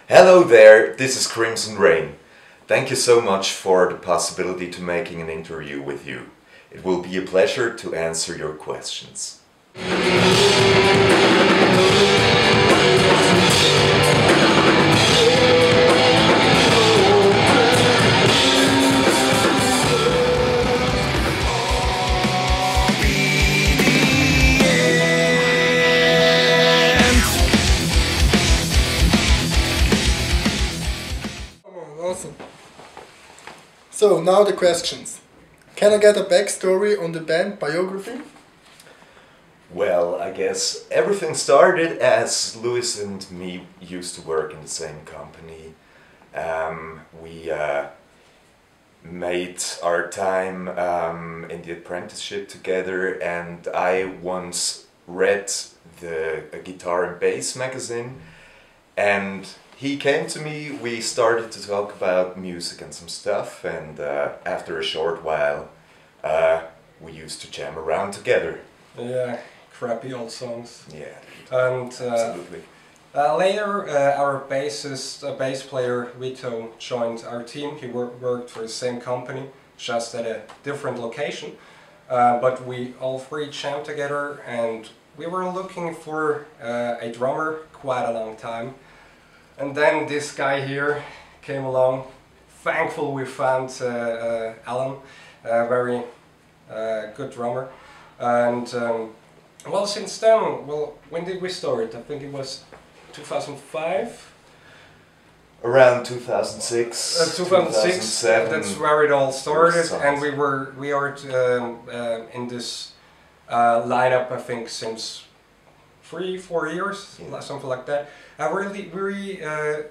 Hello there, this is Crimson Rain. Thank you so much for the possibility to making an interview with you. It will be a pleasure to answer your questions. Awesome. So now the questions. Can I get a backstory on the band Biography? Well, I guess everything started as Louis and me used to work in the same company. We made our time in the apprenticeship together, and I once read a Guitar and Bass magazine, and he came to me, we started to talk about music and some stuff, and after a short while we used to jam around together. Yeah, crappy old songs. Yeah, And absolutely. later our bass player Vito joined our team. He worked for the same company, just at a different location. But we all three jammed together, and we were looking for a drummer quite a long time. And then this guy here came along. Thankful we found Alan, a very good drummer. And well, since then, well, when did we start? I think it was 2005? Around 2006, 2007. That's where it all started, and we are in this lineup, I think, since 3-4 years, yeah. Something like that. We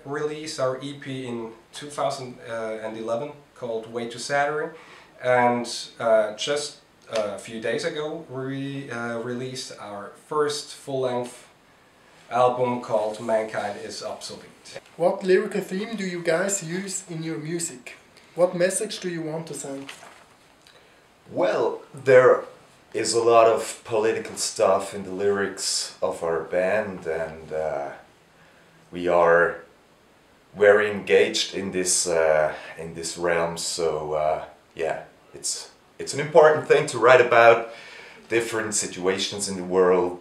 released our EP in 2011 called Way to Saturday, and just a few days ago we released our first full-length album called Mankind Is Obsolete. What lyrical theme do you guys use in your music? What message do you want to send? Well, there is a lot of political stuff in the lyrics of our band, and we are very engaged in this realm. So yeah, it's an important thing to write about different situations in the world,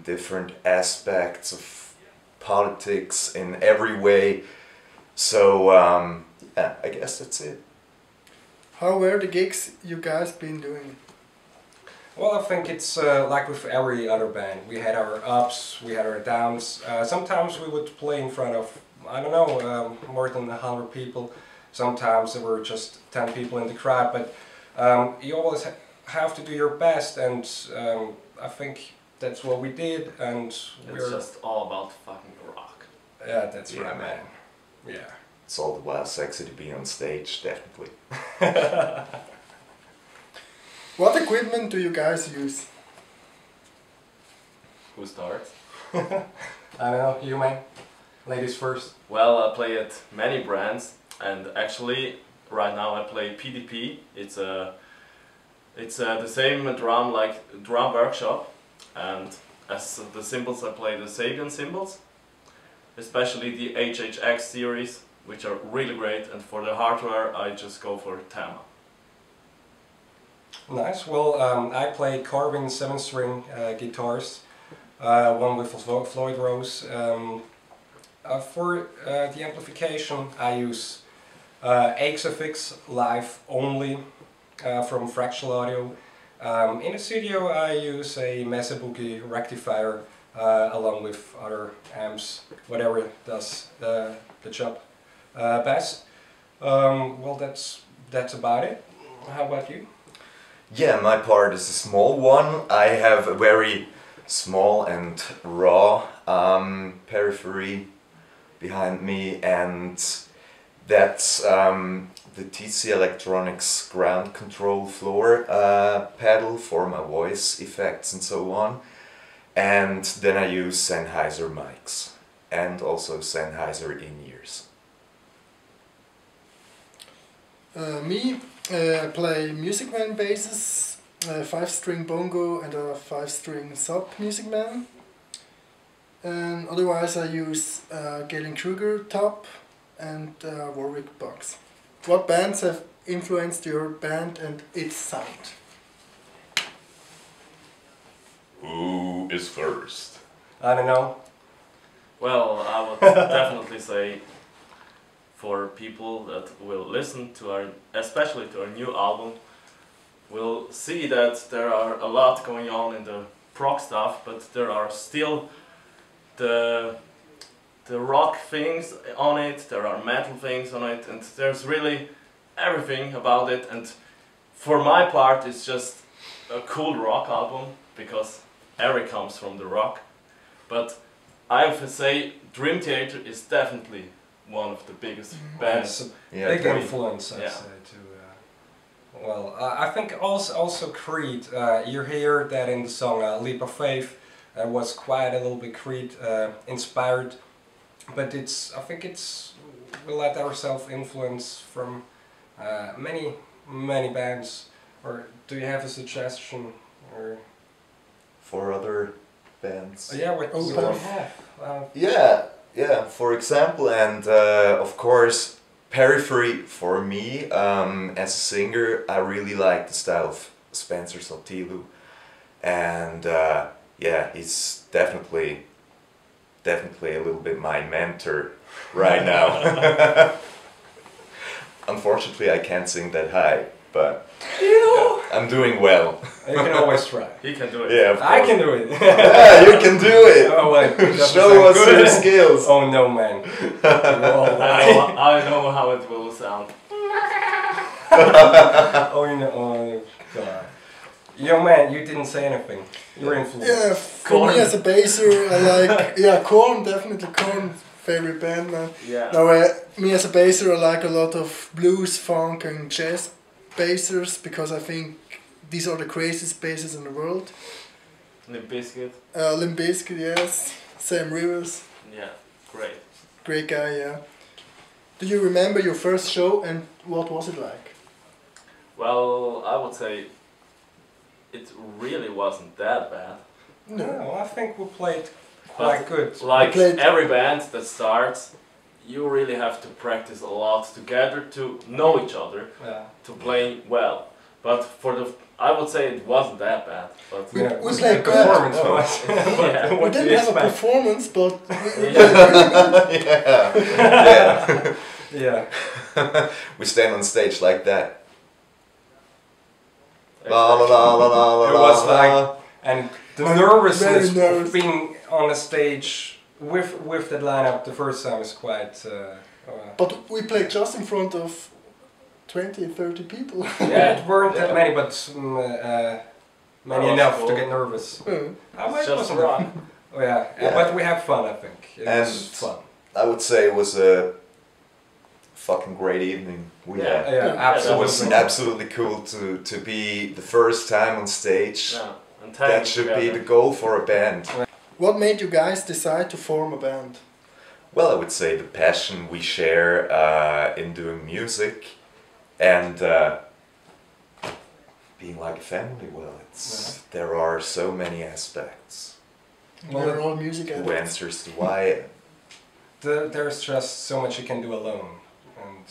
different aspects of politics in every way. So yeah, I guess that's it. How were the gigs you guys been doing? Well, I think it's like with every other band. We had our ups, we had our downs. Sometimes we would play in front of, I don't know, more than 100 people. Sometimes there were just 10 people in the crowd, but you always have to do your best, and I think that's what we did. And it's just all about fucking rock. Yeah, that's Yeah, right, man. man. Yeah. It's all the while sexy to be on stage, definitely. What equipment do you guys use? Who starts? I don't know, you man? Ladies first. Well, I play at many brands, and actually right now I play PDP. It's the same drum like Drum Workshop, and as the cymbals I play the Sabian cymbals, especially the HHX series, which are really great, and for the hardware I just go for Tama. Nice. Well, I play Carvin 7-string guitars, one with Floyd Rose. For the amplification I use Axifix Live only from Fractal Audio. In the studio I use a Mesa Boogie rectifier along with other amps, whatever does the job best. Well, that's about it. How about you? Yeah, my part is a small one. I have a very small and raw periphery behind me, and that's the TC Electronics ground control floor pedal for my voice effects and so on. And then I use Sennheiser mics and also Sennheiser in-ears. I play Music Man basses, a 5-string bongo and a 5-string sub Music Man. and otherwise I use Galen Kruger top and Warwick box. What bands have influenced your band and its sound? Who is first? I don't know. Well, I would definitely say for people that will listen to our, especially to our new album, will see that there are a lot going on in the prog stuff, but there are still the rock things on it, there are metal things on it, and there's really everything about it. And for my part, it's just a cool rock album because Eric comes from the rock. But I have to say, Dream Theater is definitely one of the biggest bands. It's a Yeah, big great. influence, I'd Yeah. say, too. Well, I think also Creed. You hear that in the song "Leap of Faith" was quite a little bit Creed inspired, but I think we let ourselves influence from many bands. Or do you have a suggestion? Or For other bands? yeah, what Oh, do bands. we have? Yeah, for example, and of course, Periphery for me, as a singer, I really like the style of Spencer Saltilu, and yeah, he's definitely a little bit my mentor right now. Unfortunately, I can't sing that high, but yeah, I'm doing well. You can always try. He can do it. Yeah, of I course. can do it. Yeah, you can do it. Oh, wait, that Show was us good. your skills. Oh no, man. You're all lying. I know how it will sound. Oh, you know, oh god. Yo man, you didn't say anything. You're influenced. Yeah, for Korn. me as a basser, I like Korn, definitely Korn, favorite band man. Yeah. Now, me as a basser, I like a lot of blues, funk, and jazz bassers because I think these are the craziest bassers in the world. Limp Bizkit. Limp Bizkit, yes. Sam Rivers, Yeah, great. great guy, yeah. Do you remember your first show and what was it like? Well, I would say it really wasn't that bad. No, I think we played quite good. Like We played- every band that starts, you really have to practice a lot together to know each other, Yeah. to play well. But I would say it wasn't that bad. But We- Yeah, we the played good. performance Oh. was. Yeah. We What do didn't you have a expect? performance, but we Yeah, yeah. Yeah. We stand on stage like that. La la la la la la. It was la. like, and the nervousness Very nervous. of being on a stage with that lineup the first time is quite. but we played just in front of 20, 30 people. Yeah, it weren't that Yeah. many, but many Oh, enough to cool. get nervous. Mm. It just wasn't rock. Oh yeah. Yeah. But we had fun. I think it was And- fun. I would say it was a fucking great evening we Yeah. had. Yeah, Yeah. It was absolutely. absolutely cool to be the first time on stage. Yeah. And That tagging should be together. the goal for a band. What made you guys decide to form a band? Well, I would say the passion we share in doing music and being like a family. Well, there are so many aspects. Well, We're all music Who addicts. answers to why? There's just so much you can do alone, and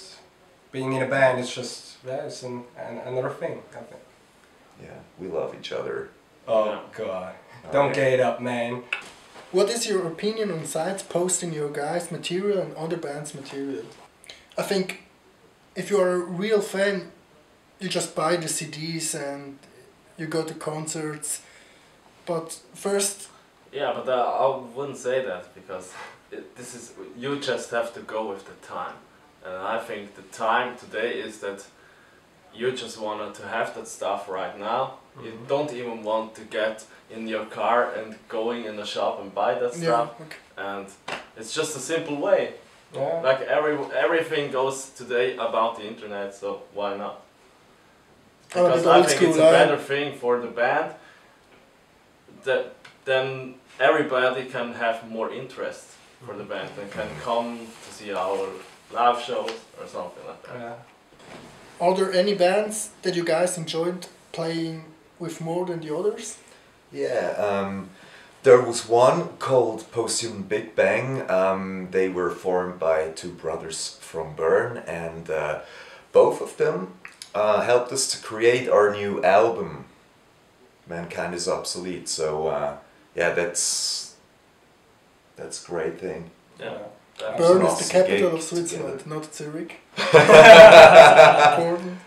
being in a band is just it's another thing. I think. Yeah, we love each other. Oh Yeah. god! Don't get it up, man. What is your opinion on sites posting your guys' material and other bands' material? I think if you are a real fan, you just buy the CDs and you go to concerts. But first, Yeah, but I wouldn't say that because you just have to go with the time. And I think the time today is that you just wanted to have that stuff right now. You don't even want to get in your car and going in the shop and buy that yeah, stuff. okay. And it's just a simple way. Yeah. Like everything goes today about the internet, so why not? Oh, Because the I old think school it's a line. better thing for the band that then everybody can have more interest for the band and can come to see our live shows or something like that. Yeah. Are there any bands that you guys enjoyed playing with more than the others? Yeah, There was one called Post-Human Big Bang. They were formed by two brothers from Bern, and both of them helped us to create our new album, Mankind is Obsolete. So yeah, that's a great thing. Yeah. Bern is Awesome the capital gig of Switzerland, together. not Zurich. Important.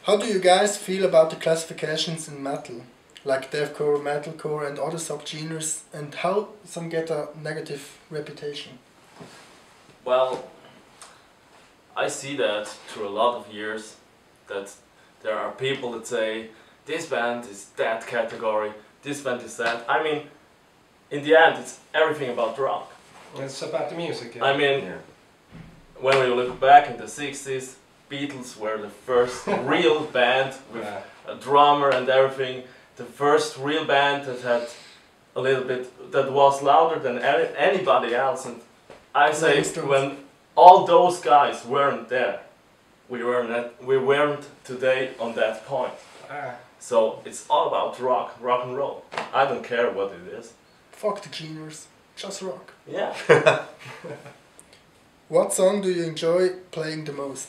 How do you guys feel about the classifications in metal? Like deathcore, metalcore and other subgenres, and how some get a negative reputation? Well, I see that through a lot of years that there are people that say this band is that category, this band is that. I mean, in the end, it's everything about rock. It's about the music. Yeah. I mean, Yeah. when we look back in the 60s, Beatles were the first real band with Yeah. a drummer and everything. The first real band that had a little bit, that was louder than anybody else. And I say, when all those guys weren't there, we weren't today on that point. Ah. So it's all about rock and roll. I don't care what it is. Fuck the genres, just rock. Yeah. What song do you enjoy playing the most?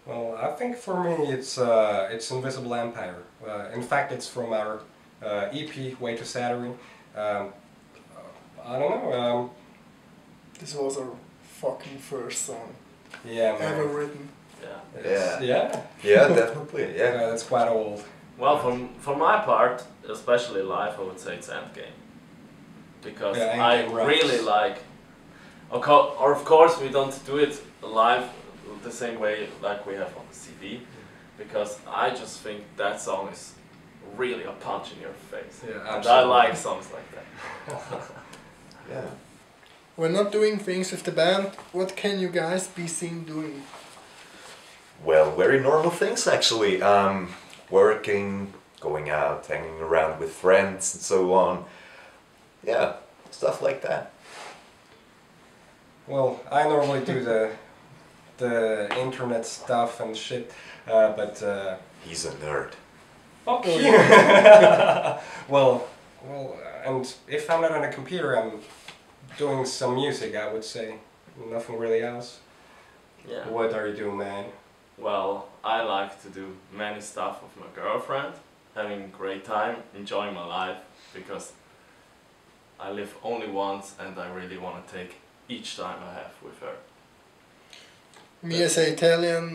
Well, I think for me it's Invisible Empire. In fact, it's from our EP Way to Saturday. I don't know. This was our fucking first song Yeah, man. ever written. Yeah. It's- yeah. Yeah, definitely. Yeah, Yeah. that's quite old. Well, for my part, especially live, I would say it's Endgame. Because Yeah, I Endgame rocks. really like... of course we don't do it live the same way like we have on the CD. Because I just think that song is really a punch in your face. Yeah, and I absolutely. like songs like that. Yeah. When not doing things with the band, what can you guys be seen doing? Well, very normal things actually. Working, going out, hanging around with friends and so on. Yeah, stuff like that. Well, I normally do the internet stuff and shit, but He's a nerd. fuck Oh, you. well, and if I'm not on a computer, I'm doing some music. I would say nothing really else. Yeah. What are you doing, man? Well, I like to do many stuff with my girlfriend, having a great time, enjoying my life, because I live only once and I really want to take each time I have with her. Me as an Italian,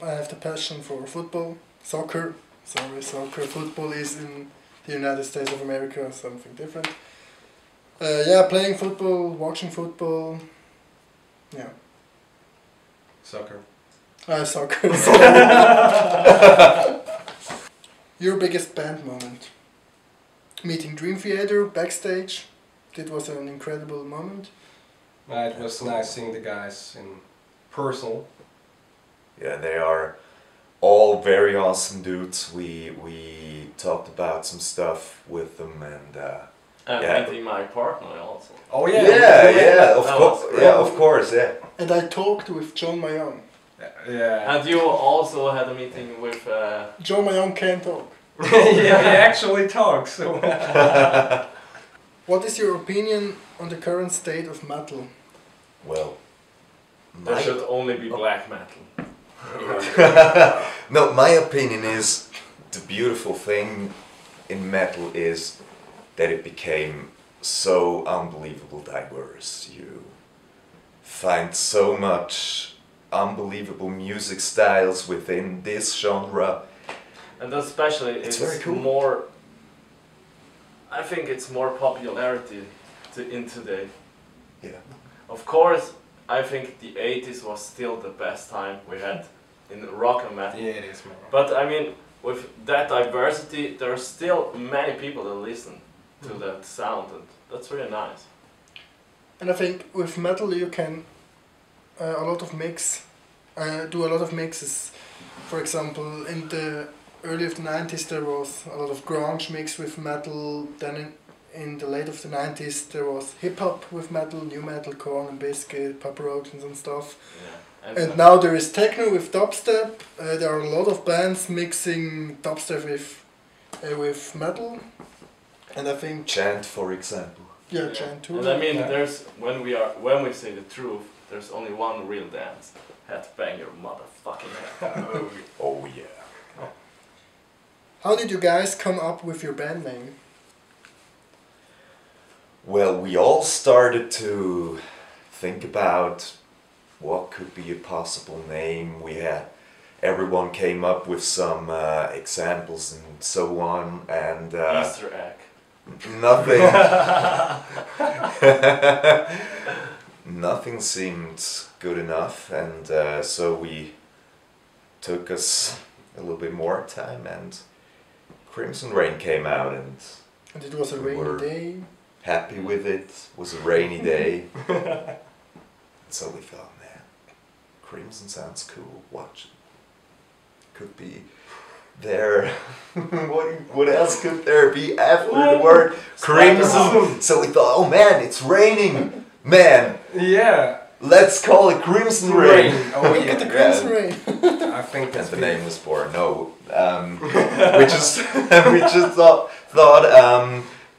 I have the passion for football, soccer. Sorry, soccer. Football is in the United States of America, something different. Yeah, playing football, watching football. Yeah. Soccer. Soccer. Your biggest band moment? Meeting Dream Theater backstage. It was an incredible moment. It was nice seeing the guys in person. Yeah, they are all very awesome dudes. We talked about some stuff with them and And yeah. meeting my partner also. Oh yeah, yeah. of That course, was yeah, of course, yeah. And I talked with John Mayong. Yeah. And you also had a meeting with... John Mayong can't talk. Yeah, he actually talks. So. What is your opinion on the current state of metal? Well, there my- should only be black metal. no, my opinion is the beautiful thing in metal is that it became so unbelievable diverse. You find so much unbelievable music styles within this genre. And especially It's it's very cool. more... I think it's more popularity in today. Yeah. Of course, I think the 80s was still the best time we had in rock and metal. Yeah, it is, man. But I mean, with that diversity, there are still many people that listen to that sound, and that's really nice. And I think with metal you can do a lot of mixes. For example, in the early of the 90s there was a lot of grunge mixed with metal. Then in the late of the 90s there was hip hop with metal, new metal, Korn and Biscuit, Papa Roach and stuff. Yeah. And now there is techno with dubstep. There are a lot of bands mixing dubstep with metal. And I think Chant, for example. yeah, chant too. And I mean, Yeah. there's when we say the truth, there's only one real dance. Headbang your motherfucking head. Oh yeah. How did you guys come up with your band name? Well, we all started to think about what could be a possible name. Everyone came up with some examples and so on, and Easter egg. nothing. Nothing seemed good enough, and so we took us a little bit more time, and Crimson Rain came out, and And it was a We rainy were- day. happy with it. It was a rainy day, so we thought, man, Crimson sounds cool. Watch it. Could be there. what else could there be after the word Crimson? So we thought, oh man, it's raining, man. Yeah. Let's call it Crimson Rain. Oh Look at the Crimson Rain. I think And that's the name was born. No, we just thought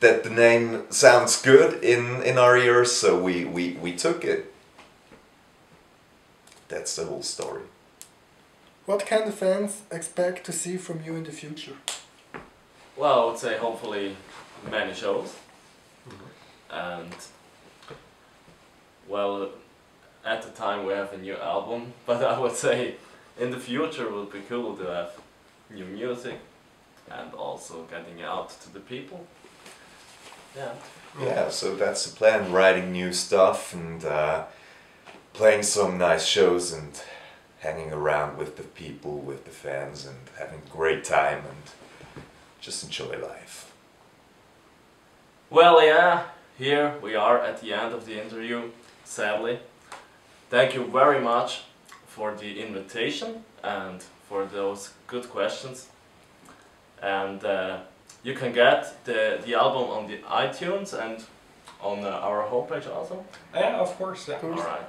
that the name sounds good in our ears, so we took it. That's the whole story. What can the fans expect to see from you in the future? Well, I would say hopefully many shows. And well, at the time we have a new album, but I would say in the future it would be cool to have new music and also getting out to the people. Yeah. Yeah, so that's the plan. Writing new stuff and playing some nice shows and hanging around with the people, with the fans, and having a great time and just enjoy life. Well, yeah, here we are at the end of the interview, sadly. Thank you very much for the invitation and for those good questions. And you can get the album on the iTunes and on our homepage also. Yeah, of course. Yeah. Alright.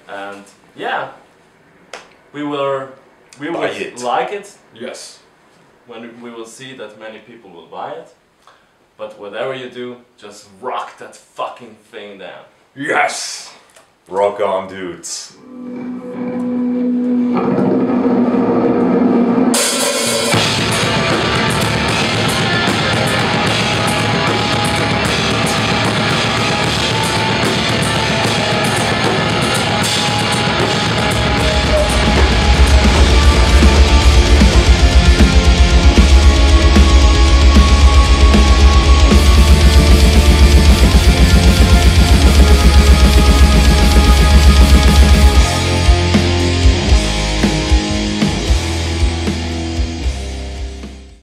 And yeah, we will Buy it. like it Yes. when we will see that many people will buy it. But whatever you do, just rock that fucking thing down. Yes. Rock on, dudes.